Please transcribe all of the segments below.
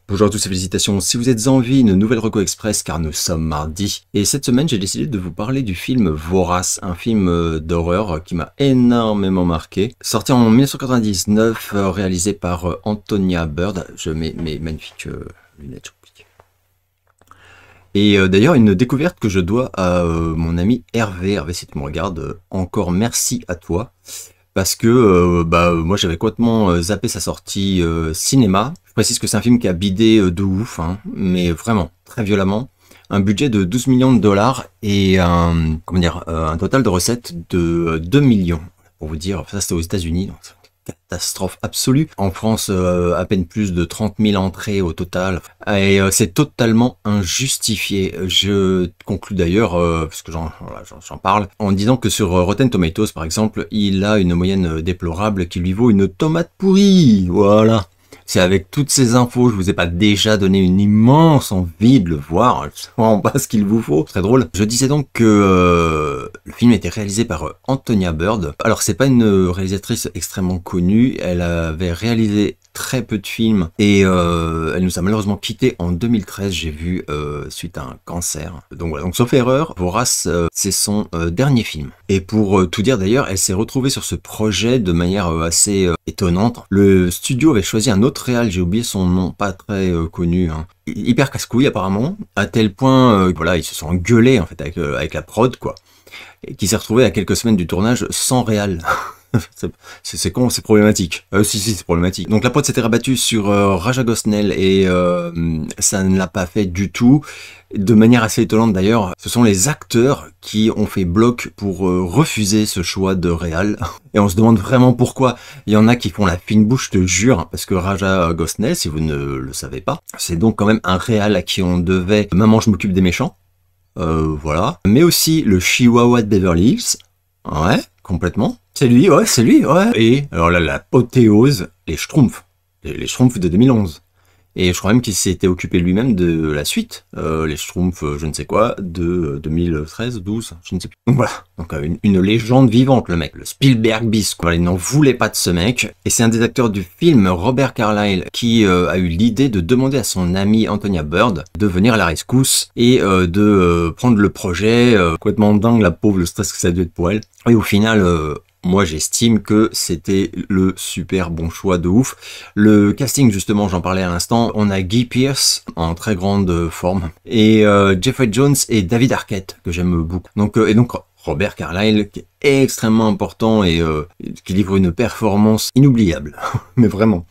Bonjour à tous et félicitations si vous êtes en vie, une nouvelle reco express car nous sommes mardi. Et cette semaine j'ai décidé de vous parler du film Vorace, un film d'horreur qui m'a énormément marqué. Sorti en 1999, réalisé par Antonia Bird. Je mets mes magnifiques lunettes. Et d'ailleurs une découverte que je dois à mon ami Hervé. Hervé, si tu me regardes, encore merci à toi. Parce que moi j'avais complètement zappé sa sortie cinéma. Je précise que c'est un film qui a bidé de ouf, hein, mais vraiment très violemment. Un budget de 12 millions de dollars et un total de recettes de 2 millions. Pour vous dire, ça c'était aux États-Unis, donc c'est une catastrophe absolue. En France, à peine plus de 30 000 entrées au total. Et c'est totalement injustifié. Je conclus d'ailleurs, parce que j'en parle, en disant que sur Rotten Tomatoes, par exemple, il a une moyenne déplorable qui lui vaut une tomate pourrie. Voilà. C'est avec toutes ces infos, je vous ai pas déjà donné une immense envie de le voir. Je sais vraiment pas ce qu'il vous faut. Très drôle. Je disais donc que le film était réalisé par Antonia Bird. Alors c'est pas une réalisatrice extrêmement connue. Elle avait réalisé très peu de films et elle nous a malheureusement quitté en 2013, j'ai vu, suite à un cancer. Donc voilà, donc sauf erreur, Vorace, c'est son dernier film. Et pour tout dire d'ailleurs, elle s'est retrouvée sur ce projet de manière assez étonnante. Le studio avait choisi un autre réal, j'ai oublié son nom, pas très connu, hein. Hyper casse-couille apparemment, à tel point, voilà, ils se sont engueulés en fait avec la prod, quoi. Et qui s'est retrouvé à quelques semaines du tournage sans réal. C'est con, c'est problématique. Si, c'est problématique. Donc la prod s'était rabattue sur Raja Gosnell et ça ne l'a pas fait du tout. De manière assez étonnante d'ailleurs, ce sont les acteurs qui ont fait bloc pour refuser ce choix de réal. Et on se demande vraiment pourquoi. Il y en a qui font la fine bouche, je te jure, parce que Raja Gosnell, si vous ne le savez pas, c'est donc quand même un réal à qui on devait Maman, je m'occupe des méchants. Voilà. Mais aussi le Chihuahua de Beverly Hills. Ouais, complètement. C'est lui, ouais. Et alors là, l'apothéose, les Schtroumpfs. Les Schtroumpfs de 2011. Et je crois même qu'il s'était occupé lui-même de la suite, les Schtroumpfs, je ne sais quoi, de 2013, 12, je ne sais plus. Donc voilà, donc une légende vivante le mec, le Spielberg bis, quoi. Il n'en voulait pas de ce mec. Et c'est un des acteurs du film, Robert Carlyle, qui a eu l'idée de demander à son amie Antonia Bird de venir à la rescousse et de prendre le projet, complètement dingue, la pauvre, le stress que ça a dû être pour elle. Et au final... moi, j'estime que c'était le super bon choix de ouf. Le casting, justement, j'en parlais à l'instant. On a Guy Pearce en très grande forme et Jeffrey Jones et David Arquette que j'aime beaucoup. Donc Robert Carlyle qui est extrêmement important et qui livre une performance inoubliable, mais vraiment.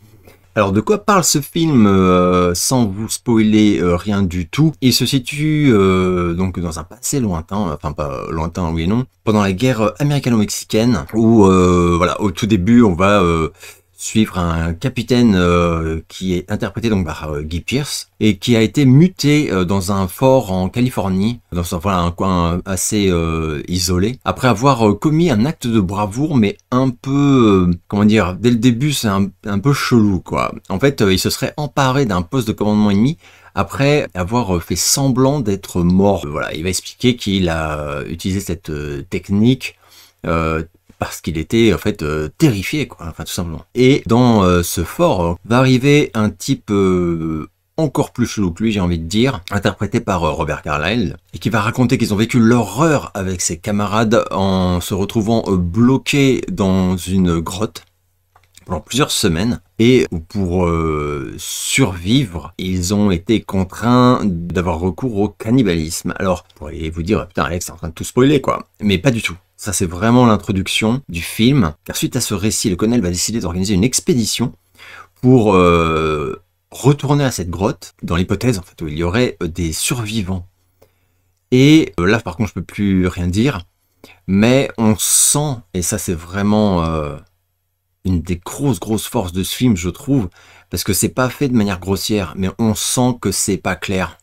Alors de quoi parle ce film sans vous spoiler rien du tout? Il se situe donc dans un passé lointain, enfin pas lointain oui et non, pendant la guerre américano-mexicaine où voilà, au tout début on va suivre un capitaine qui est interprété donc par Guy Pearce et qui a été muté dans un fort en Californie, dans un coin assez isolé, après avoir commis un acte de bravoure, mais un peu, comment dire, dès le début c'est un peu chelou quoi. En fait, il se serait emparé d'un poste de commandement ennemi après avoir fait semblant d'être mort. Voilà, il va expliquer qu'il a utilisé cette technique parce qu'il était en fait terrifié quoi, enfin tout simplement. Et dans ce fort va arriver un type encore plus chelou que lui, j'ai envie de dire, interprété par Robert Carlyle, et qui va raconter qu'ils ont vécu l'horreur avec ses camarades en se retrouvant bloqués dans une grotte pendant plusieurs semaines, et pour survivre, ils ont été contraints d'avoir recours au cannibalisme. Alors, vous pourriez vous dire, putain Alex, t'es en train de tout spoiler quoi, mais pas du tout. Ça c'est vraiment l'introduction du film, car suite à ce récit, le colonel va décider d'organiser une expédition pour retourner à cette grotte, dans l'hypothèse en fait où il y aurait des survivants. Et là par contre je peux plus rien dire, mais on sent, et ça c'est vraiment une des grosses forces de ce film je trouve, parce que c'est pas fait de manière grossière, mais on sent que c'est pas clair.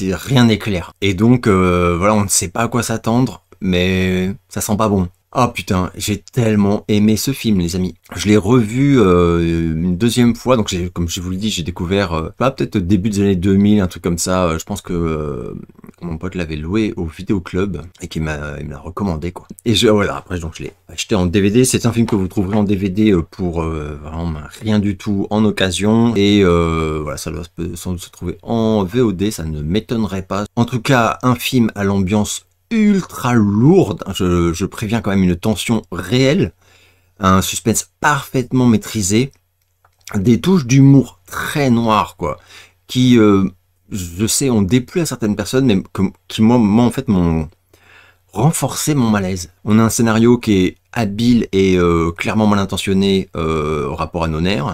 Rien n'est clair. Et donc voilà, on ne sait pas à quoi s'attendre, mais ça sent pas bon. Ah putain, j'ai tellement aimé ce film, les amis. Je l'ai revu une deuxième fois, donc comme je vous le dis, j'ai découvert peut-être au début des années 2000, un truc comme ça. Je pense que mon pote l'avait loué au vidéoclub et il me l'a recommandé, quoi. Et voilà, après donc je l'ai acheté en DVD. C'est un film que vous trouverez en DVD pour vraiment rien du tout en occasion. Et voilà, ça doit sans doute se trouver en VOD, ça ne m'étonnerait pas. En tout cas, un film à l'ambiance ultra lourde, je préviens quand même, une tension réelle, un suspense parfaitement maîtrisé, des touches d'humour très noires, quoi, qui, je sais, ont déplu à certaines personnes, mais qui, moi, en fait, m'ont renforcé mon malaise. On a un scénario qui est habile et clairement mal intentionné au rapport à Noner.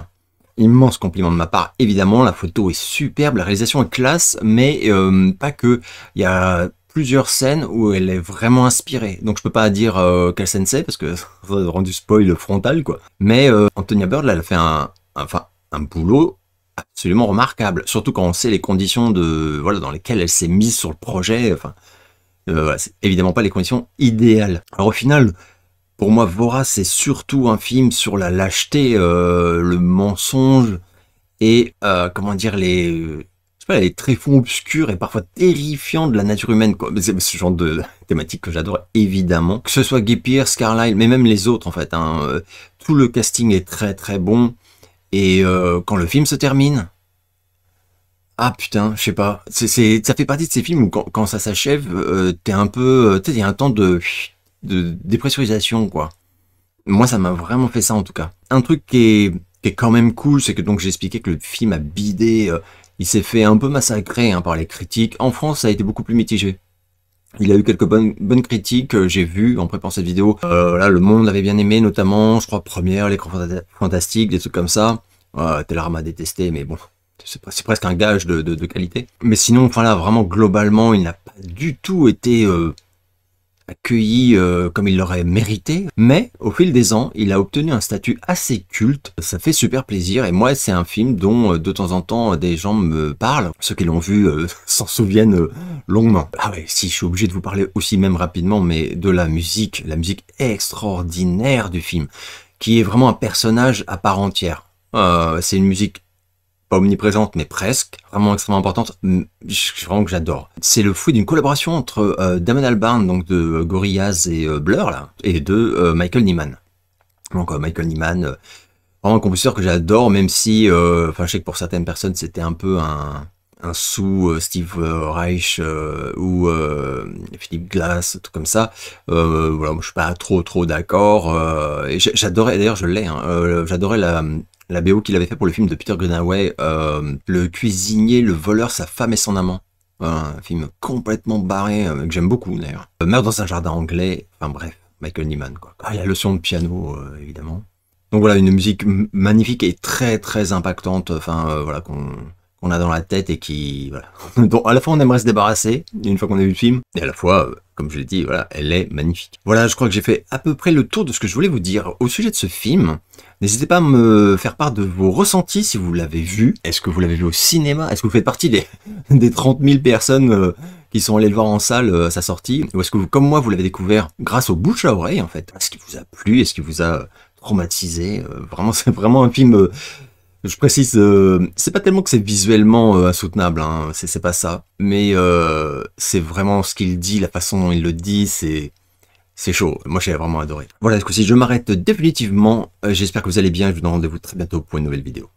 Immense compliment de ma part, évidemment, la photo est superbe, la réalisation est classe, mais pas que. Il y a plusieurs scènes où elle est vraiment inspirée. Donc je peux pas dire quelle scène c'est, parce que ça aurait rendu spoil frontal, quoi. Mais Antonia Bird, là, elle a fait un boulot absolument remarquable. Surtout quand on sait les conditions voilà, dans lesquelles elle s'est mise sur le projet. Enfin, voilà, c'est évidemment pas les conditions idéales. Alors au final, pour moi, Voraz, c'est surtout un film sur la lâcheté, le mensonge et, comment dire, les tréfonds obscurs et parfois terrifiants de la nature humaine, quoi. C'est ce genre de thématique que j'adore, évidemment. Que ce soit Guy Pearce, Carlyle, mais même les autres, en fait, hein. Tout le casting est très très bon. Et quand le film se termine, ah putain, je sais pas, ça fait partie de ces films où quand ça s'achève, t'es un peu, tu sais, il y a un temps de dépressurisation, quoi. Moi, ça m'a vraiment fait ça, en tout cas. Un truc qui est quand même cool, c'est que donc j'ai expliqué que le film a bidé, il s'est fait un peu massacrer, hein, par les critiques. En France, ça a été beaucoup plus mitigé. Il a eu quelques bonnes critiques, j'ai vu en préparant cette vidéo. Là, Le Monde avait bien aimé, notamment, je crois, Première, L'écran fantastique, des trucs comme ça. Télérama a détesté, mais bon, c'est presque un gage de qualité. Mais sinon, enfin là, vraiment, globalement, il n'a pas du tout été accueilli comme il l'aurait mérité, mais au fil des ans, il a obtenu un statut assez culte. Ça fait super plaisir, et moi, c'est un film dont de temps en temps des gens me parlent. Ceux qui l'ont vu s'en souviennent longuement. Ah ouais, si, je suis obligé de vous parler aussi même rapidement, mais de la musique extraordinaire du film, qui est vraiment un personnage à part entière. C'est une musique pas omniprésente, mais presque, vraiment extrêmement importante, vraiment que j'adore. C'est le fruit d'une collaboration entre Damon Albarn, donc de Gorillaz et Blur, là, et de Michael Nyman. Donc Michael Nyman, vraiment un compositeur que j'adore, même si, enfin, je sais que pour certaines personnes, c'était un peu un sous Steve Reich ou Philip Glass, tout comme ça. Voilà, moi, je suis pas trop d'accord. Et j'adorais, d'ailleurs, je l'ai, hein, j'adorais la BO qu'il avait fait pour le film de Peter Greenaway, Le cuisinier, le voleur, sa femme et son amant. Un film complètement barré, que j'aime beaucoup d'ailleurs. Meurt dans un jardin anglais, enfin bref, Michael Nyman, quoi. Ah, la leçon de piano, évidemment. Donc voilà, une musique magnifique et très très impactante, enfin voilà, qu'on a dans la tête et qui, voilà, dont à la fois on aimerait se débarrasser une fois qu'on a vu le film, et à la fois, comme je l'ai dit, voilà, elle est magnifique. Voilà, je crois que j'ai fait à peu près le tour de ce que je voulais vous dire au sujet de ce film. N'hésitez pas à me faire part de vos ressentis si vous l'avez vu. Est-ce que vous l'avez vu au cinéma? Est-ce que vous faites partie des 30 000 personnes qui sont allées le voir en salle à sa sortie? Ou est-ce que vous, comme moi, vous l'avez découvert grâce au bouche à oreille, en fait? Est-ce qu'il vous a plu? Est-ce qu'il vous a traumatisé? Vraiment, c'est vraiment un film... je précise, c'est pas tellement que c'est visuellement insoutenable, hein, c'est pas ça. Mais c'est vraiment ce qu'il dit, la façon dont il le dit, c'est chaud. Moi, j'ai vraiment adoré. Voilà, ce coup-ci, je m'arrête définitivement. J'espère que vous allez bien. Je vous donne rendez-vous très bientôt pour une nouvelle vidéo.